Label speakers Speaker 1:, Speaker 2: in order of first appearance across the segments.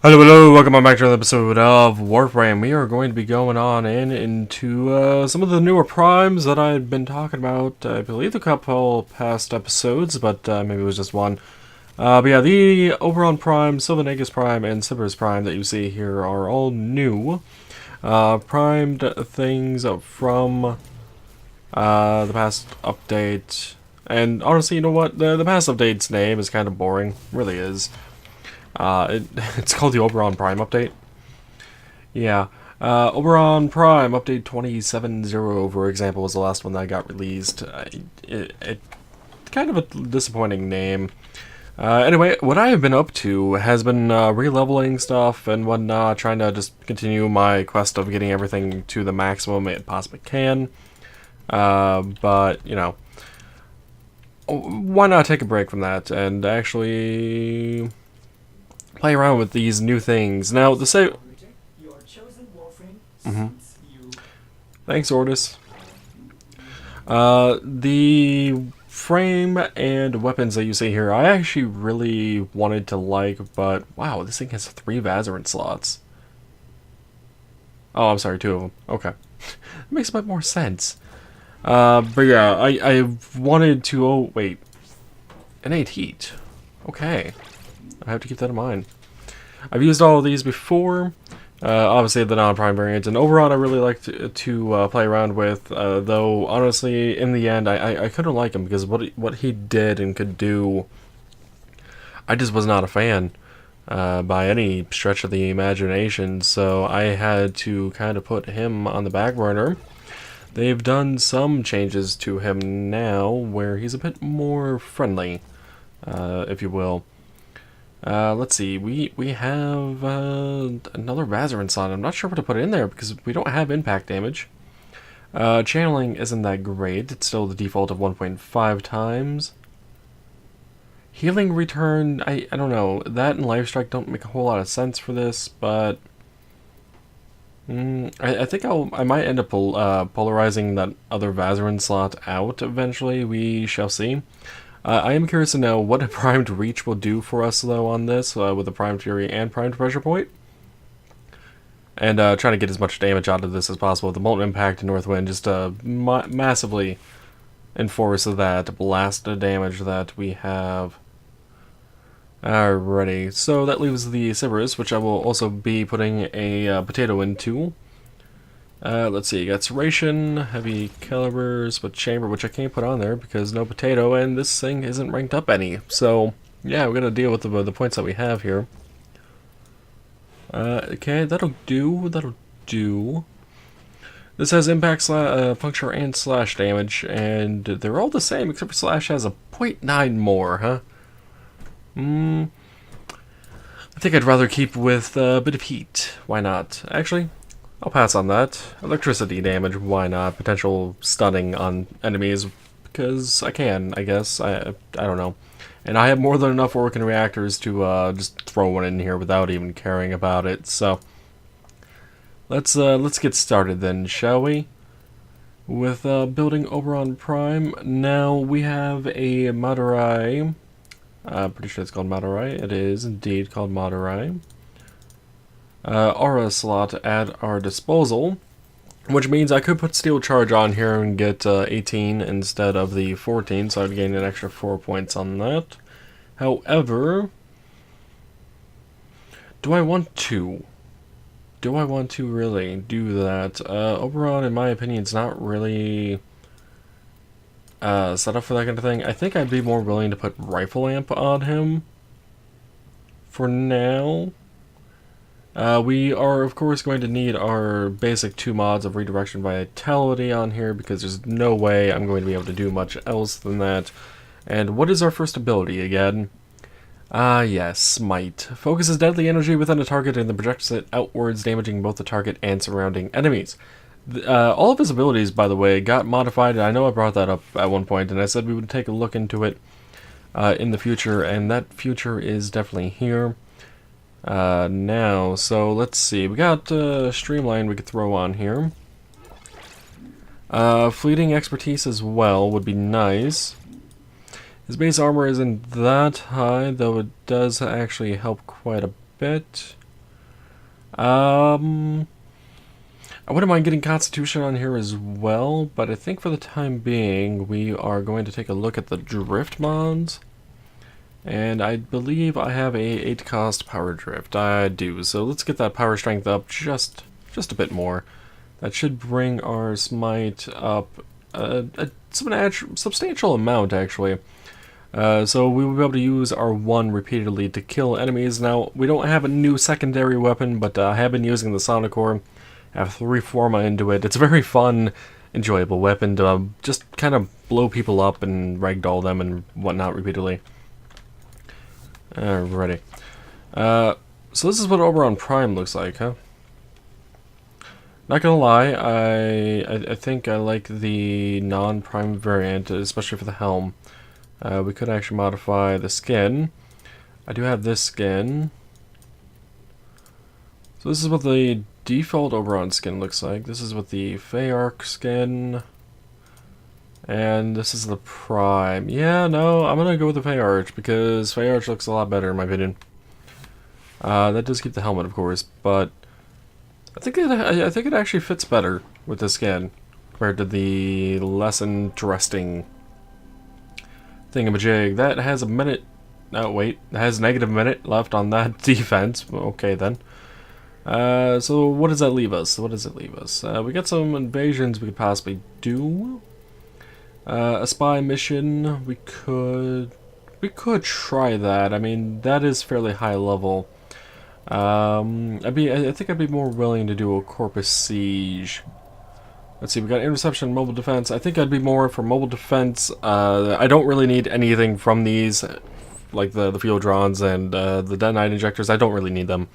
Speaker 1: Hello, hello, welcome back to another episode of Warframe. We are going to be going on into some of the newer primes that I've been talking about, I believe a couple past episodes, but maybe it was just one. But yeah, the Oberon Prime, Silva Aegis Prime, and Sybaris Prime that you see here are all new. Primed things from the past update. And honestly, you know what? The past update's name is kind of boring. Really is. It's called the Oberon Prime update. Yeah. Oberon Prime update 27.0, for example, was the last one that got released. It kind of a disappointing name. Anyway, what I have been up to has been re-leveling stuff and whatnot, trying to just continue my quest of getting everything to the maximum it possibly can. But, you know, why not take a break from that and actually play around with these new things. Now, the same. Thanks, Ordis. The frame and weapons that you see here, I actually really wanted to like, but wow, this thing has 3 Vazarin slots. Oh, I'm sorry, 2 of them. Okay. It makes a bit more sense. But yeah, I wanted to. Oh, wait. Innate heat. Okay. I have to keep that in mind. I've used all of these before. Obviously, the non-prime variant. And Oberon, I really like to play around with. Though, honestly, in the end, I couldn't like him because what he did and could do, I just was not a fan by any stretch of the imagination. So I had to kind of put him on the back burner. They've done some changes to him now, where he's a bit more friendly, if you will. Let's see, we have another Vazarin slot. I'm not sure what to put in there because we don't have impact damage. Channeling isn't that great. It's still the default of 1.5 times. Healing return, I don't know. That and Life Strike don't make a whole lot of sense for this, but I think I might end up polarizing that other Vazarin slot out eventually. We shall see. I am curious to know what a primed reach will do for us, though, on this, with a primed fury and primed pressure point. And trying to get as much damage out of this as possible. The molten impact and north wind just massively enforce that blast of damage that we have. Alrighty, so that leaves the Sybaris, which I will also be putting a potato into. Let's see, you got Serration, Heavy Calibers, but Chamber, which I can't put on there because no potato, and this thing isn't ranked up any. So, yeah, we're going to deal with the points that we have here. Okay, that'll do. This has Impact, Puncture, and Slash damage, and they're all the same, except for Slash has a 0.9 more, huh? I think I'd rather keep with a bit of heat. Why not? Actually, I'll pass on that. Electricity damage, why not? Potential stunning on enemies, because I can, I guess. I don't know. And I have more than enough working reactors to just throw one in here without even caring about it. So let's get started then, shall we? With building Oberon Prime. Now we have a Madurai. Pretty sure it's called Madurai. It is indeed called Madurai. Aura slot at our disposal, which means I could put Steel Charge on here and get 18 instead of the 14, so I'd gain an extra 4 points on that. However, do I want to? Do I want to really do that? Oberon, in my opinion, is not really set up for that kind of thing. I think I'd be more willing to put Rifle Amp on him for now. We are, of course, going to need our basic 2 mods of Redirection Vitality on here because there's no way I'm going to be able to do much else than that. And what is our first ability again? Yes, Smite. Focuses deadly energy within a target and then projects it outwards, damaging both the target and surrounding enemies. All of his abilities, by the way, got modified. I know I brought that up at one point, and I said we would take a look into it in the future, and that future is definitely here. Now, so let's see. We got Streamline we could throw on here. Fleeting Expertise as well would be nice. His base armor isn't that high, though it does actually help quite a bit. I wouldn't mind getting Constitution on here as well, but I think for the time being, we are going to take a look at the Drift mods. And I believe I have a 8 cost Power Drift. I do, so let's get that Power Strength up just a bit more. That should bring our Smite up a substantial amount, actually. So we will be able to use our 1 repeatedly to kill enemies. Now, we don't have a new secondary weapon, but I have been using the Sonic Core. I have 3 Forma into it. It's a very fun, enjoyable weapon to just kind of blow people up and ragdoll them and whatnot repeatedly. Alrighty. So this is what Oberon Prime looks like, huh? Not gonna lie, I think I like the non-prime variant, especially for the helm. We could actually modify the skin. I do have this skin. So this is what the default Oberon skin looks like. This is what the Feyarch skin. And this is the Prime. Yeah, no, I'm gonna go with the Feyarch because Feyarch looks a lot better in my opinion. That does keep the helmet, of course, but I think it actually fits better with the skin compared to the less interesting thingamajig. That has a minute. Oh wait, it has negative minute left on that defense. Okay then. So what does that leave us? What does it leave us? We got some invasions we could possibly do. A spy mission, we could try that. I mean, that is fairly high level. I think I'd be more willing to do a Corpus Siege. Let's see, we got interception, mobile defense. I think I'd be more for mobile defense. I don't really need anything from these, like the field drones and the detonite injectors. I don't really need them,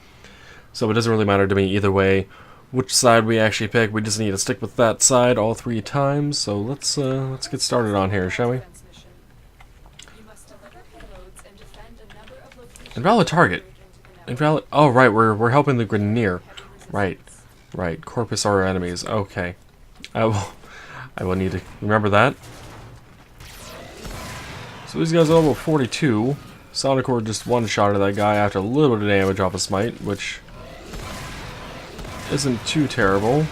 Speaker 1: so it doesn't really matter to me either way which side we actually pick. We just need to stick with that side all 3 times. So let's get started on here, shall we? Invalid target. Invalid. Oh right, we're helping the Grineer. Right. Corpus are our enemies. Okay. I will need to remember that. So these guys are level 42. Sonic Core just one-shotted that guy after a little bit of damage off a Smite, which isn't too terrible.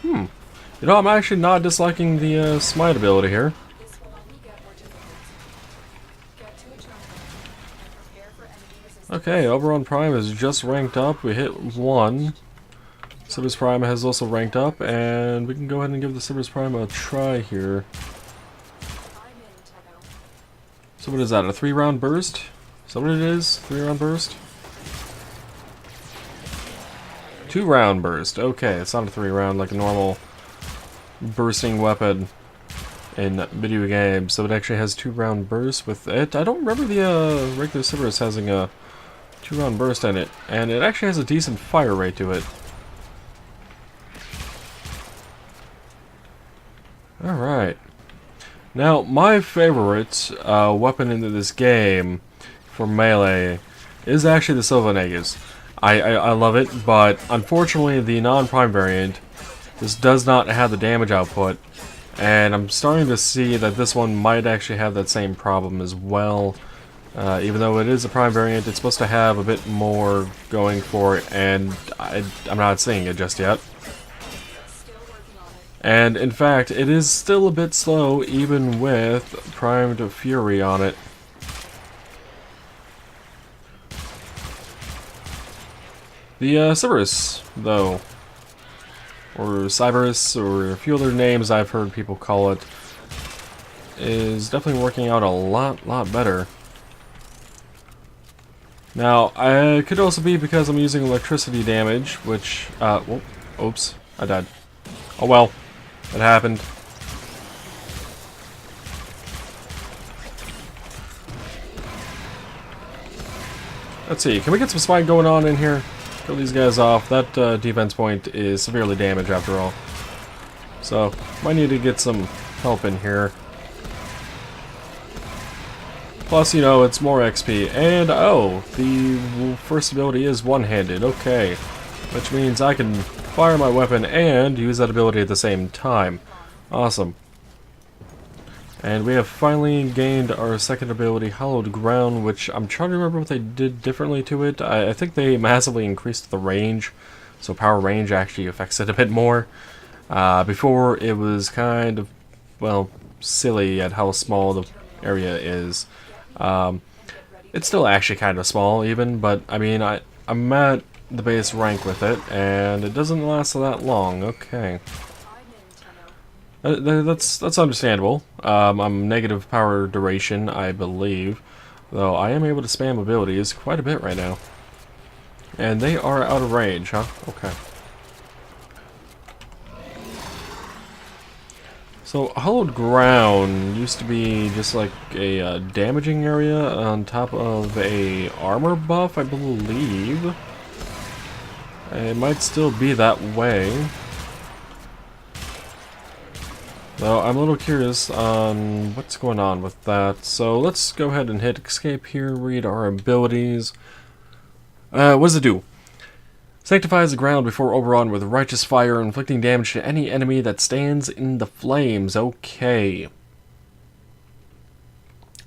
Speaker 1: You know, I'm actually not disliking the Smite ability here. Okay, Oberon Prime is just ranked up. We hit 1. Sybaris Prime has also ranked up, and we can go ahead and give the Sybaris Prime a try here. So what is that, a 3-round burst? Is that what it is? 3-round burst? 2-round burst. Okay, it's not a 3-round like a normal bursting weapon in video games. So it actually has 2-round burst with it. I don't remember the regular Sybaris having a 2-round burst in it, and it actually has a decent fire rate to it. Alright. Now, my favorite weapon in this game for melee is actually the Silva Aegis. I love it, but unfortunately the non-prime variant just does not have the damage output, and I'm starting to see that this one might actually have that same problem as well. Even though it is a prime variant, it's supposed to have a bit more going for it, and I'm not seeing it just yet. And in fact, it is still a bit slow even with primed Fury on it. The Sybaris, though, or Sybaris, or a few other names I've heard people call it, is definitely working out a lot better. Now, it could also be because I'm using electricity damage, which, oops, I died. Oh well, it happened. Let's see, can we get some spike going on in here? Kill these guys off. That defense point is severely damaged after all. So, might need to get some help in here. Plus, you know, it's more XP. And, oh, the first ability is one-handed. Okay. Which means I can fire my weapon and use that ability at the same time. Awesome. And we have finally gained our second ability, Hallowed Ground, which I'm trying to remember what they did differently to it. I think they massively increased the range, so power range actually affects it a bit more. Before, it was kind of, well, silly at how small the area is. It's still actually kind of small, even, but, I mean, I'm at the base rank with it, and it doesn't last that long. Okay. That's understandable. I'm negative power duration, I believe, though I am able to spam abilities quite a bit right now. And they are out of range, huh? Okay. So, Hallowed Ground used to be just like a damaging area on top of a armor buff, I believe. It might still be that way. Though I'm a little curious on what's going on with that. So let's go ahead and hit escape here, read our abilities. What does it do? Sanctifies the ground before Oberon with righteous fire, inflicting damage to any enemy that stands in the flames. Okay.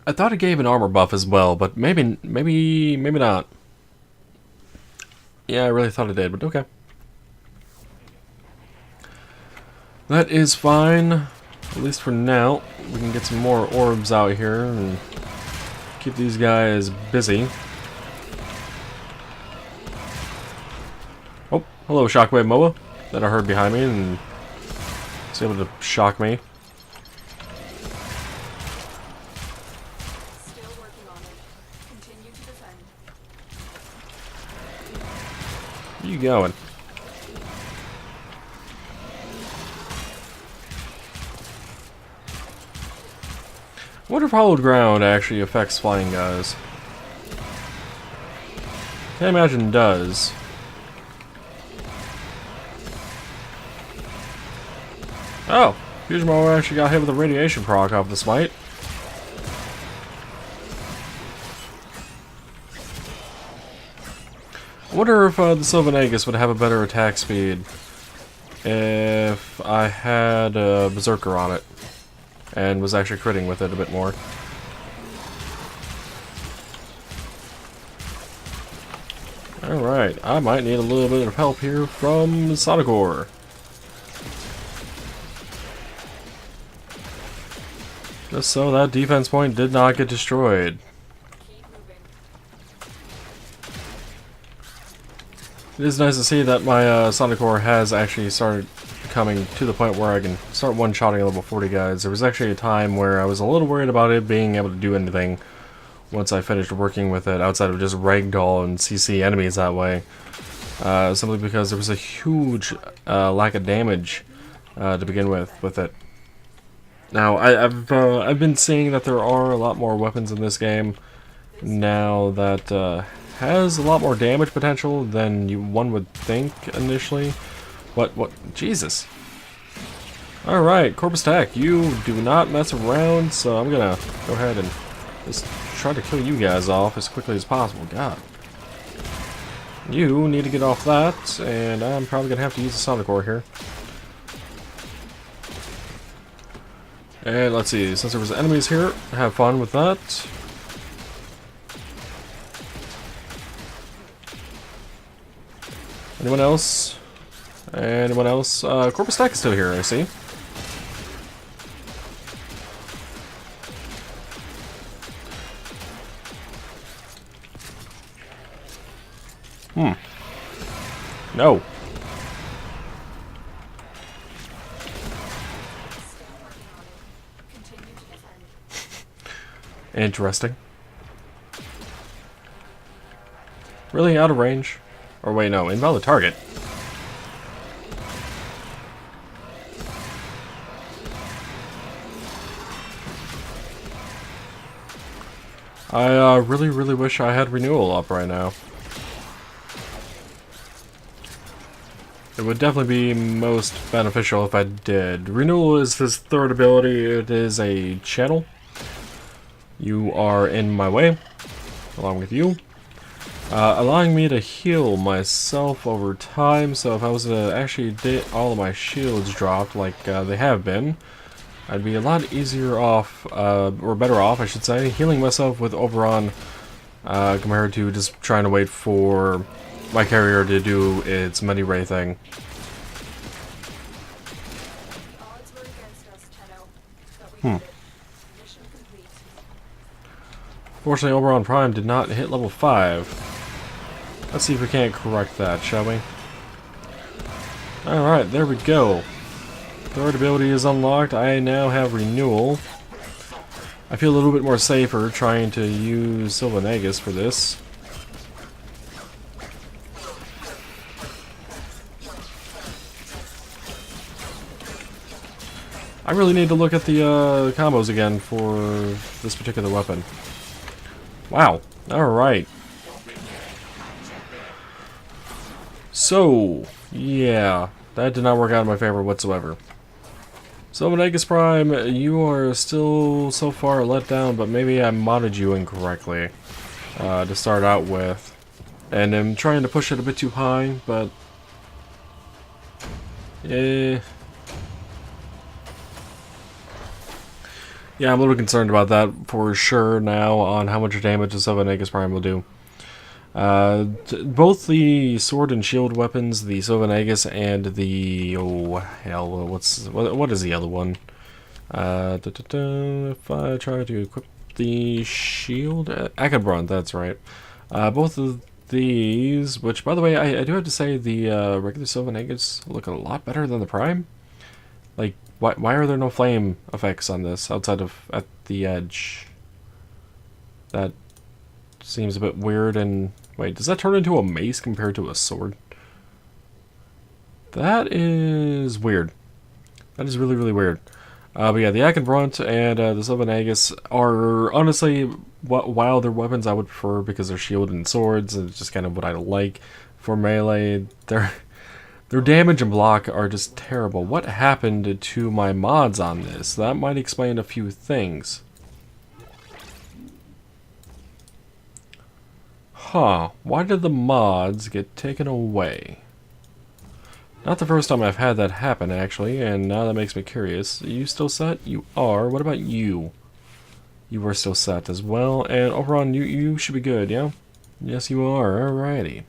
Speaker 1: I thought it gave an armor buff as well, but maybe not. Yeah, I really thought it did, but okay. That is fine. At least for now. We can get some more orbs out here and keep these guys busy. Oh, hello, Shockwave Moa that I heard behind me and was able to shock me.
Speaker 2: Still working on it. Continue to defend.
Speaker 1: Where you going? I wonder if Hallowed Ground actually affects flying guys. Can't imagine it does. Oh, Fusion Mower actually got hit with a radiation proc off the smite. I wonder if the Silva Aegis would have a better attack speed if I had a Berserker on it and was actually critting with it a bit more. Alright, I might need a little bit of help here from Sonicor. Just so that defense point did not get destroyed. It is nice to see that my Sonicor has actually started coming to the point where I can start one-shotting level 40 guys. There was actually a time where I was a little worried about it being able to do anything once I finished working with it outside of just ragdoll and CC enemies that way. Simply because there was a huge lack of damage to begin with it. Now, I've been seeing that there are a lot more weapons in this game now that has a lot more damage potential than one would think initially. What? Jesus. Alright, Corpus Tech, you do not mess around, so I'm gonna go ahead and just try to kill you guys off as quickly as possible. God. You need to get off that, and I'm probably gonna have to use the Sonicor here. And let's see, since there was enemies here, have fun with that. Anyone else? Anyone else? Corpus Tech is still here, I see. No. Interesting. Really out of range? Or wait, no, invalid target. I really wish I had Renewal up right now. It would definitely be most beneficial if I did. Renewal is his third ability. It is a channel. You are in my way, along with you. Allowing me to heal myself over time, so if I was to actually get all of my shields dropped like they have been, I'd be a lot easier off, or better off, I should say, healing myself with Oberon, compared to just trying to wait for my carrier to do its many-ray thing.
Speaker 2: Odds were against us, Tenno, but we did it. Mission complete.
Speaker 1: Fortunately, Oberon Prime did not hit level 5. Let's see if we can't correct that, shall we? Alright, there we go. Third ability is unlocked. I now have Renewal. I feel a little bit more safer trying to use Silva Aegis for this. I really need to look at the combos again for this particular weapon. Wow. Alright. So, yeah. That did not work out in my favor whatsoever. Silva Aegis Prime, you are still so far let down, but maybe I modded you incorrectly to start out with. And I'm trying to push it a bit too high, but... Yeah, I'm a little concerned about that for sure now on how much damage the Silva Aegis Prime will do. Both the sword and shield weapons, the Silva Aegis and the what is the other one? If I try to equip the shield, Akabron, that's right. Both of these, which by the way, I do have to say the regular Silva Aegis look a lot better than the Prime. Like, why are there no flame effects on this outside of at the edge? That seems a bit weird. And wait, does that turn into a mace compared to a sword? That is weird. That is really, really weird. But yeah, the Akabron and the Silva Aegis are honestly, while they're weapons I would prefer because they're shield and swords, and it's just kind of what I like for melee. Their damage and block are just terrible. What happened to my mods on this? That might explain a few things. Huh, why did the mods get taken away? Not the first time I've had that happen, actually, and now that makes me curious. Are you still set? You are. What about you? You are still set as well, and Oberon, you should be good, yeah? Yes, you are. Alrighty.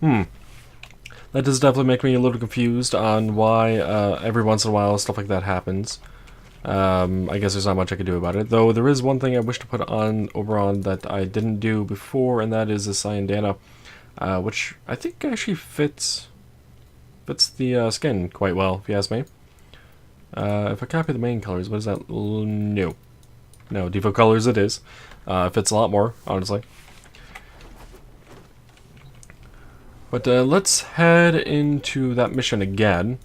Speaker 1: That does definitely make me a little confused on why every once in a while stuff like that happens. I guess there's not much I could do about it. Though there is one thing I wish to put on Oberon that I didn't do before, and that is the Cyandana, which I think actually fits the skin quite well, if you ask me. If I copy the main colors, what is that? No, default colors it is. Fits a lot more, honestly. But let's head into that mission again.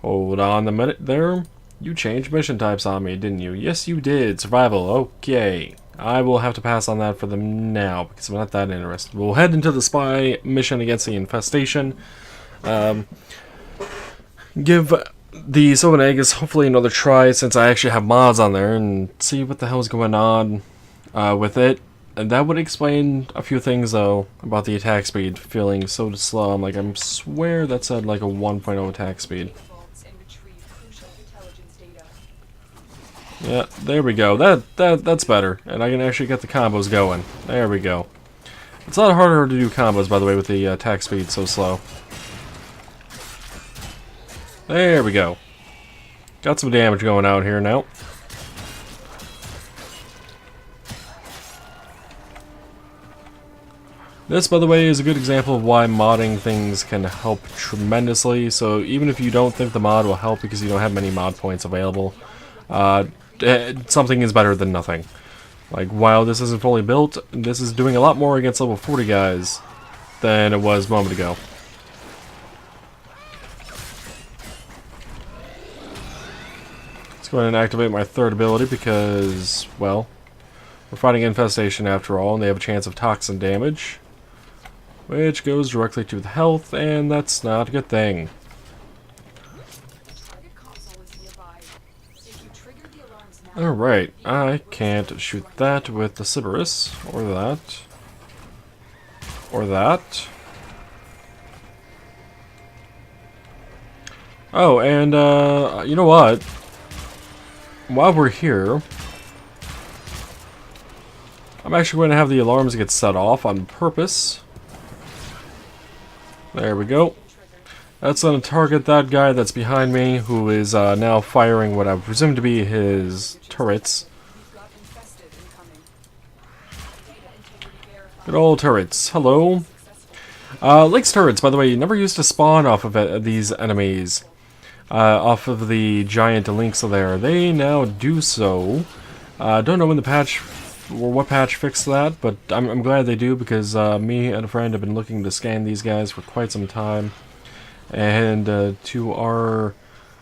Speaker 1: Hold on a minute there. You changed mission types on me, didn't you? Yes, you did. Survival. Okay. I will have to pass on that for them now, because I'm not that interested. We'll head into the spy mission against the infestation. Give the Silva Aegis hopefully another try, since I actually have mods on there, and see what the hell is going on with it. And that would explain a few things, though, about the attack speed feeling so slow. I'm like, I swear that said like a 1.0 attack speed. Yeah, there we go. That's better, and I can actually get the combos going. There we go. It's a lot harder to do combos, by the way, with the attack speed so slow. There we go. Got some damage going out here now. This, by the way, is a good example of why modding things can help tremendously. So even if you don't think the mod will help because you don't have many mod points available, something is better than nothing. Like, while this isn't fully built, this is doing a lot more against level 40 guys than it was a moment ago. Let's go ahead and activate my third ability because, well, we're fighting infestation after all, and they have a chance of toxin damage, which goes directly to the health, and that's not a good thing. Alright, I can't shoot that with the Sybaris, or that, or that. Oh, and you know what? While we're here, I'm actually going to have the alarms get set off on purpose. There we go. That's going to target that guy that's behind me, who is now firing what I presume to be his turrets. Good old turrets. Hello. Link's turrets, by the way, never used to spawn off of these enemies. Off of the giant links there. They now do so. Don't know when the patch, or what patch fixed that, but I'm glad they do, because me and a friend have been looking to scan these guys for quite some time. And to our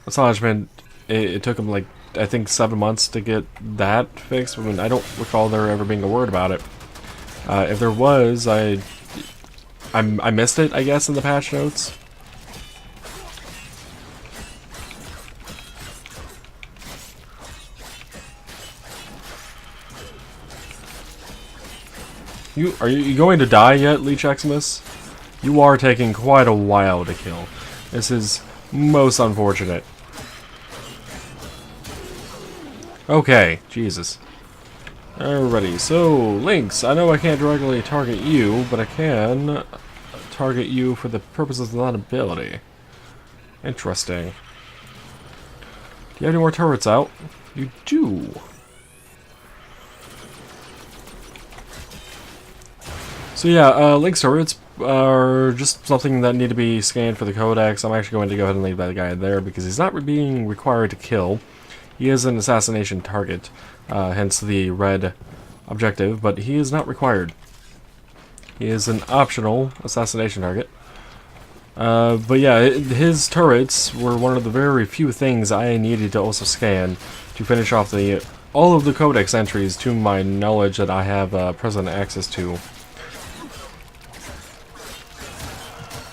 Speaker 1: astonishment, it took them like, I think 7 months to get that fixed. I mean, I don't recall there ever being a word about it. If there was, I missed it, I guess, in the patch notes. Are you going to die yet, Leech Eximus? You are taking quite a while to kill. This is most unfortunate. Okay, Jesus. Alrighty, so, Lynx, I know I can't directly target you, but I can target you for the purposes of that ability. Interesting. Do you have any more turrets out? You do. So yeah, Lynx turrets are just something that need to be scanned for the codex. I'm actually going to go ahead and leave that guy there because he's not being required to kill. He is an assassination target, hence the red objective, but he is not required. He is an optional assassination target. But yeah, his turrets were one of the very few things I needed to also scan to finish off all of the codex entries to my knowledge that I have present access to.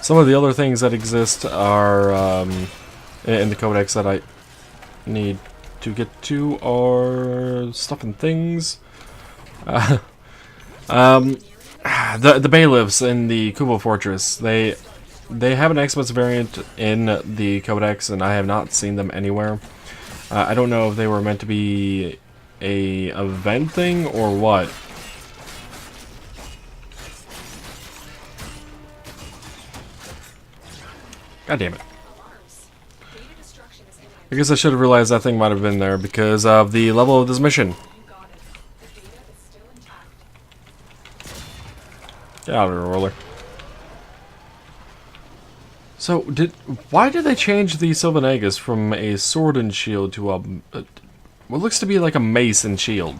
Speaker 1: Some of the other things that exist are in the codex that I need to get to are stuff and things. The bailiffs in the Kubo Fortress, they have an Xmas variant in the codex, and I have not seen them anywhere. I don't know if they were meant to be a event thing or what. God damn it. I guess I should have realized that thing might have been there because of the level of this mission. Get out of here, roller. So, why did they change the Silva Aegis from a sword and shield to what looks to be like a mace and shield?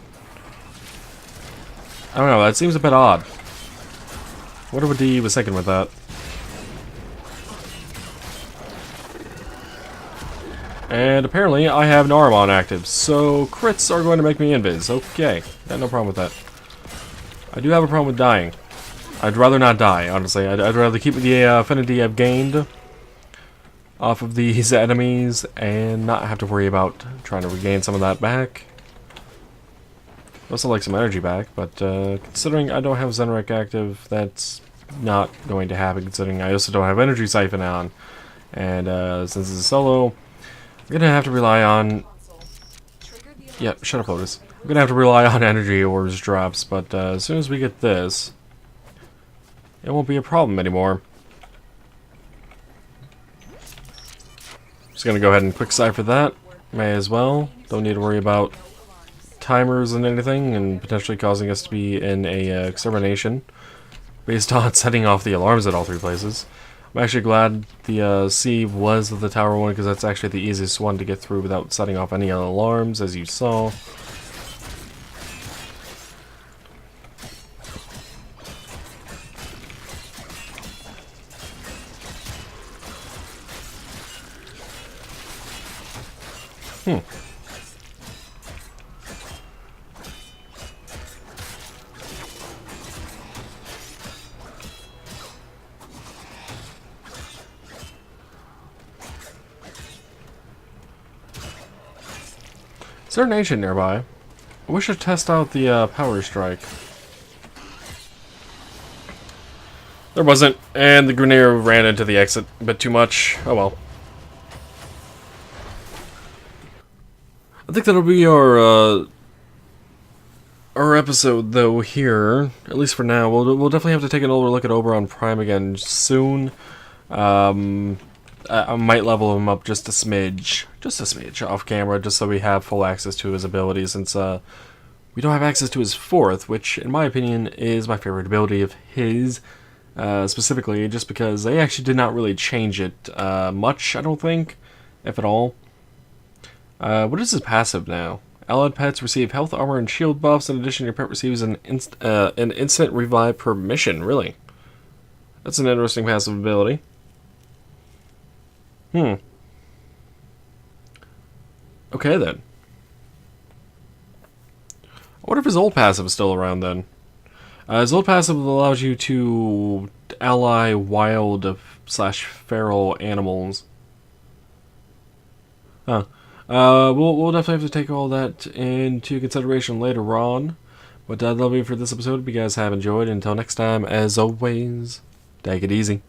Speaker 1: I don't know, that seems a bit odd. I wonder what DE was thinking with that. And apparently I have Narm on active, so crits are going to make me invis. Okay, got no problem with that. I do have a problem with dying. I'd rather not die, honestly. I'd rather keep the affinity I've gained off of these enemies and not have to worry about trying to regain some of that back. I also like some energy back, but considering I don't have Zenrek active, that's not going to happen, considering I also don't have Energy Siphon on. And since it's a solo, I'm gonna have to rely on... Yeah, shut up, Lotus. I'm gonna have to rely on energy ores drops, but as soon as we get this, it won't be a problem anymore. Just gonna go ahead and quick cipher that. May as well. Don't need to worry about timers and anything, and potentially causing us to be in a extermination based on setting off the alarms at all three places. I'm actually glad the sieve was the tower one, because that's actually the easiest one to get through without setting off any alarms, as you saw. Is there an ancient nearby? I wish I'd test out the power strike. There wasn't, and the Grineer ran into the exit a bit too much. Oh well. I think that'll be our episode, though, here. At least for now. We'll definitely have to take an older look at Oberon Prime again soon. I might level him up just a smidge off camera, just so we have full access to his abilities, since we don't have access to his fourth, which, in my opinion, is my favorite ability of his, specifically, just because they actually did not really change it much, I don't think, if at all. What is his passive now? Allied pets receive health, armor, and shield buffs. In addition, your pet receives an instant revive per mission. Really? That's an interesting passive ability. Okay, then. I wonder if his old passive is still around, then. His old passive allows you to ally wild / feral animals. Huh. We'll definitely have to take all that into consideration later on. But that'll be it for this episode. If you guys have enjoyed, until next time, as always, take it easy.